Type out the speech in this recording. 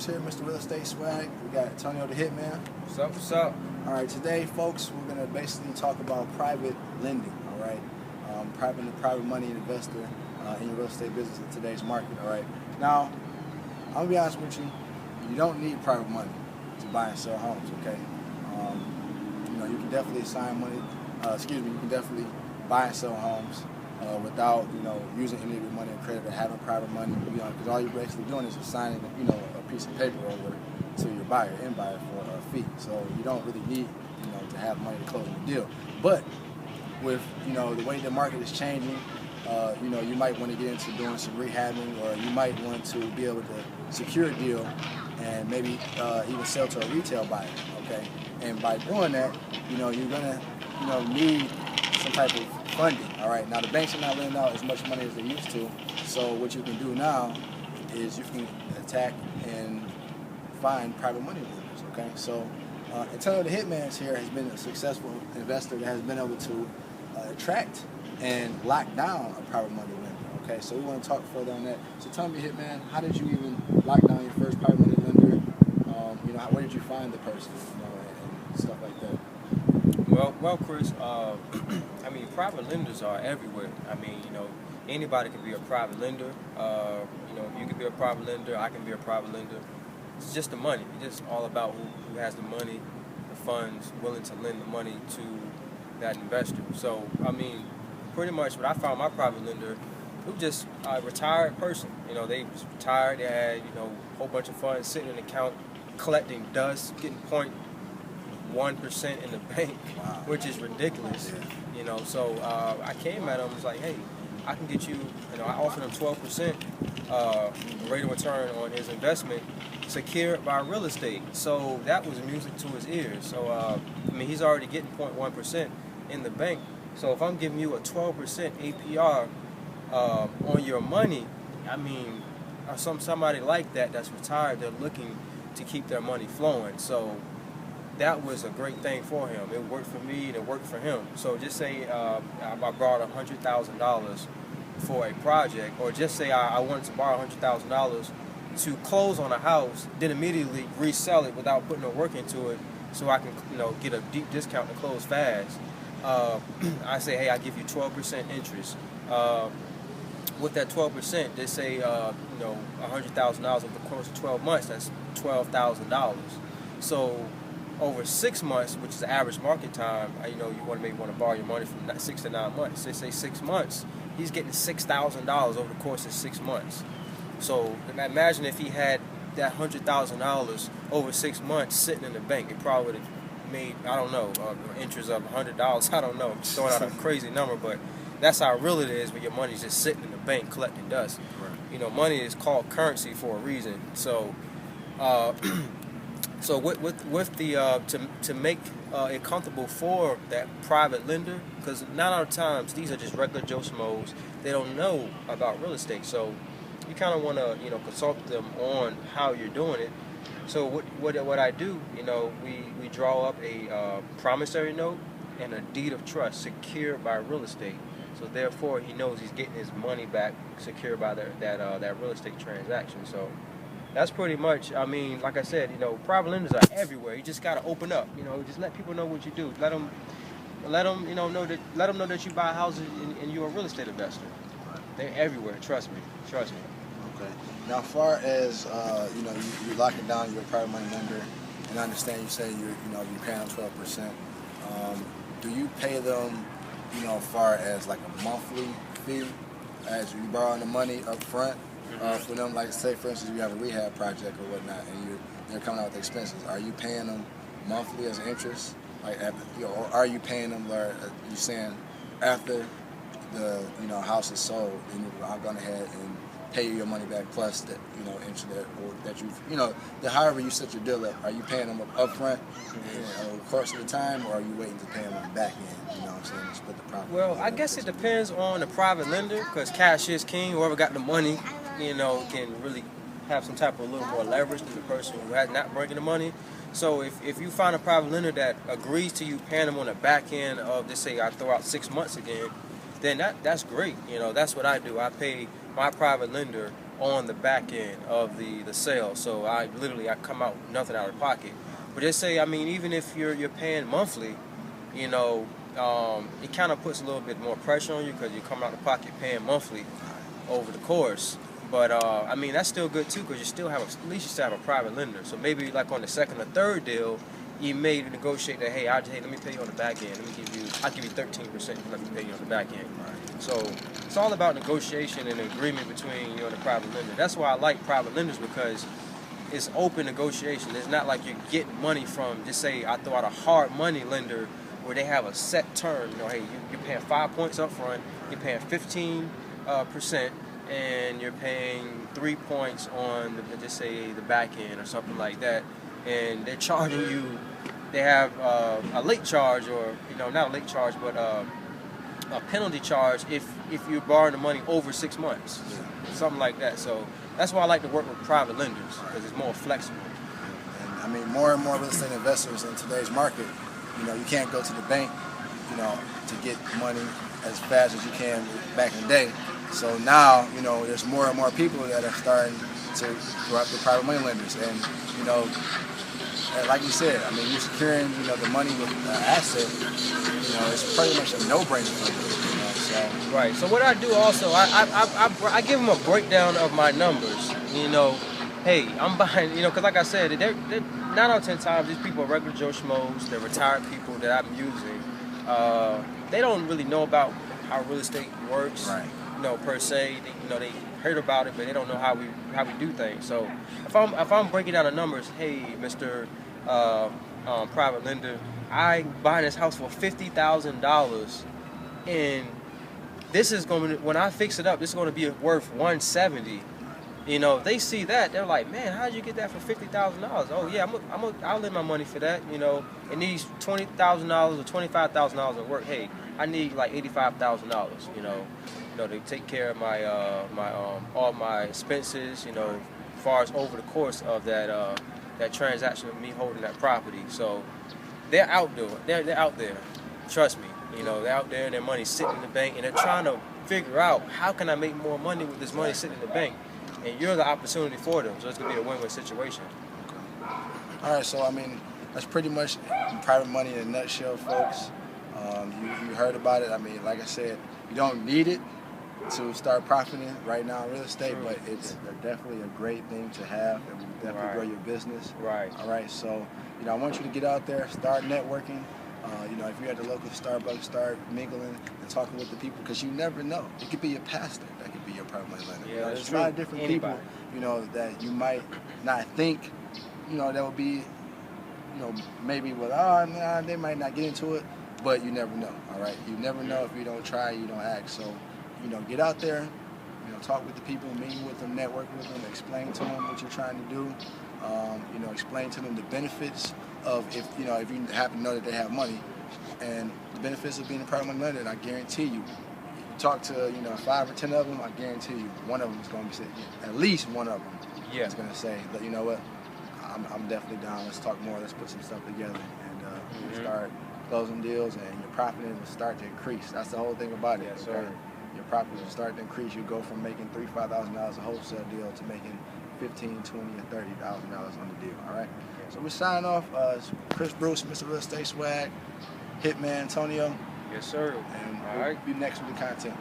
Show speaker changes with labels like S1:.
S1: folks here, Mr. Real Estate Swag. We got Antonio the Hitman.
S2: What's up, what's up?
S1: All right, today, folks, we're going to basically talk about private lending, all right? Private money investor in your real estate business in today's market, all right? Now, I'm going to be honest with you. You don't need private money to buy and sell homes, okay? You can definitely you can definitely buy and sell homes without, using any of your money or credit or having private money, because all you're basically doing is assigning, a piece of paper over to your buyer for a fee. So you don't really need, to have money to close the deal. But with, the way the market is changing, you might want to get into doing some rehabbing, or you might want to be able to secure a deal and maybe even sell to a retail buyer, okay? And by doing that, you're gonna, need some type of funding, all right? Now the banks are not lending out as much money as they used to, so what you can do now is you can attack and find private money lenders, okay? So Antonio the Hitman here has been a successful investor that has been able to attract and lock down a private money lender, okay? So we want to talk further on that. So tell me, Hitman, how did you even lock down your first private money lender? Where did you find the person, and stuff like that?
S2: Well, Chris, private lenders are everywhere. Anybody can be a private lender. You can be a private lender, I can be a private lender. It's just the money. It's just all about who has the money, the funds, willing to lend the money to that investor. So, pretty much what I found my private lender, it was just a retired person. They was retired, they had, a whole bunch of funds sitting in the account, collecting dust, getting 0.1% in the bank,
S1: wow,
S2: which is ridiculous.
S1: Yeah.
S2: So I came at him and was like, hey, I can get you, I offered him 12% rate of return on his investment secured by real estate. So that was music to his ears. So, he's already getting 0.1% in the bank. So if I'm giving you a 12% APR on your money, somebody like that's retired, they're looking to keep their money flowing. So that was a great thing for him. It worked for me and it worked for him. So just say I borrowed $100,000 for a project, or just say I wanted to borrow $100,000 to close on a house, then immediately resell it without putting no work into it, so I can get a deep discount to close fast. I say, hey, I give you 12% interest. With that 12%, they say $100,000 over the course of 12 months. That's $12,000. So over 6 months, which is the average market time, you maybe want to borrow your money from 6 to 9 months. They say 6 months, he's getting $6,000 over the course of 6 months. So imagine if he had that $100,000 over 6 months sitting in the bank. It probably would have made, interest of $100. I don't know. I'm just throwing out a crazy number, but that's how real it is when your money's just sitting in the bank collecting dust. Right. Money is called currency for a reason. So, with the to make it comfortable for that private lender, because 9 out of times these are just regular Joe Schmoes. They don't know about real estate, so you kind of want to consult them on how you're doing it. So what I do, we draw up a promissory note and a deed of trust secured by real estate. So therefore, he knows he's getting his money back secured by that real estate transaction. So that's pretty much. Like I said, private lenders are everywhere. You just gotta open up. Just let people know what you do. Let them know that you buy houses and you're a real estate investor. They're everywhere. Trust me.
S1: Okay. Now, as far as you're locking down your private money lender, and I understand you say you're paying them 12%. Do you pay them, as far as like a monthly fee, as you borrowing the money up front for them? Like, say for instance, you have a rehab project or whatnot, and they're coming out with expenses. Are you paying them monthly as interest, or are you paying them? Or are you saying after the house is sold, then I'm going ahead and pay you your money back plus that interest that you've however you set your deal up? Are you paying them up front over the course of the time, or are you waiting to pay them on the back end? To split the profit.
S2: Well, I guess it depends on the private lender, because cash is king. Whoever got the money, can really have some type of a little more leverage than the person who has not bringing the money. So if you find a private lender that agrees to you paying them on the back end of, let's say I throw out 6 months again, then that's great. That's what I do. I pay my private lender on the back end of the sale. So I come out nothing out of pocket. But just say, I mean, even if you're paying monthly, you know, it kind of puts a little bit more pressure on you because you're coming out of pocket paying monthly over the course. But I mean, that's still good too because you still have at least you still have a private lender. So maybe like on the second or third deal, you may negotiate that, hey, let me pay you on the back end. I'll give you 13%. Let me pay you on the back end. Right. So it's all about negotiation and agreement between you and the private lender. That's why I like private lenders because it's open negotiation. It's not like you get money from, just say, I throw out a hard money lender where they have a set term. You know, hey, you're paying 5 points up front, you're paying 15%, and you're paying 3 points on, just say, the back end or something like that. And they're charging you, they have a late charge, or, you know, not a late charge, but a penalty charge if you're borrowing the money over 6 months, something like that. So that's why I like to work with private lenders, because it's more flexible.
S1: And I mean, more and more real estate investors in today's market, you know, you can't go to the bank, you know, to get money as fast as you can back in the day. So now, you know, there's more and more people that are starting to go after private money lenders. And, you know, like you said, I mean, you're securing, you know, the money with an asset, you know, it's pretty much a no-brainer for you, you know, so.
S2: Right. So what I do also, I give them a breakdown of my numbers, you know. Hey, I'm buying, you know, because like I said, they're 9 out of 10 times, these people are regular Joe Schmoes, they're retired people that I'm using. They don't really know about how real estate works, right, you know, per se. You know, they heard about it, but they don't know how we do things. So if I'm breaking down the numbers, hey, Mr. Private lender, I'm buying this house for $50,000, and this is going to, when I fix it up, this is going to be worth $170,000. You know, if they see that, they're like, man, how'd you get that for $50,000? Oh yeah, I'll lend my money for that. You know, it needs $20,000 or $25,000 of work. Hey, I need like $85,000. You know, to take care of my all my expenses. You know, as far as over the course of that transaction of me holding that property. So they're out there. They're out there. Trust me. You know, they're out there and their money's sitting in the bank, and they're trying to figure out, how can I make more money with this money sitting in the bank? And you're the opportunity for them, so it's going to be a win-win situation.
S1: All right, so I mean, that's pretty much private money in a nutshell, folks. You heard about it. I mean, like I said, you don't need it to start profiting right now in real estate, but it's definitely a great thing to have. It will definitely grow your business.
S2: Right.
S1: All right, so, you know, I want you to get out there, start networking. You know, if you're at the local Starbucks, start mingling and talking with the people, because you never know. It could be your pastor that could be your private money lender.
S2: Yeah,
S1: you know, there's a lot of different people, you know, that you might not think, you know, that would be, you know, maybe, well, nah, they might not get into it, but you never know, all right? You never know. If you don't try, you don't act. So, you know, get out there, you know, talk with the people, meet with them, network with them, explain to them what you're trying to do, you know, explain to them the benefits of, if you happen to know that they have money, and the benefits of being a private money lender. And I guarantee you, talk to, you know, 5 or 10 of them, I guarantee you, one of them is going to be saying, at least one of them is going to say, you know what, I'm definitely down. Let's talk more. Let's put some stuff together, and start closing deals, and your profit will start to increase. That's the whole thing about it.
S2: Yes, sir.
S1: Your profits will start to increase. You go from making $3,000-$5,000 a wholesale deal to making $15,000, $20,000, or $30,000 on the deal. All right. So we sign off. Chris Bruce, Mr. Real Estate Swag, Hitman Antonio.
S2: Yes, sir.
S1: And we'll be next with the content.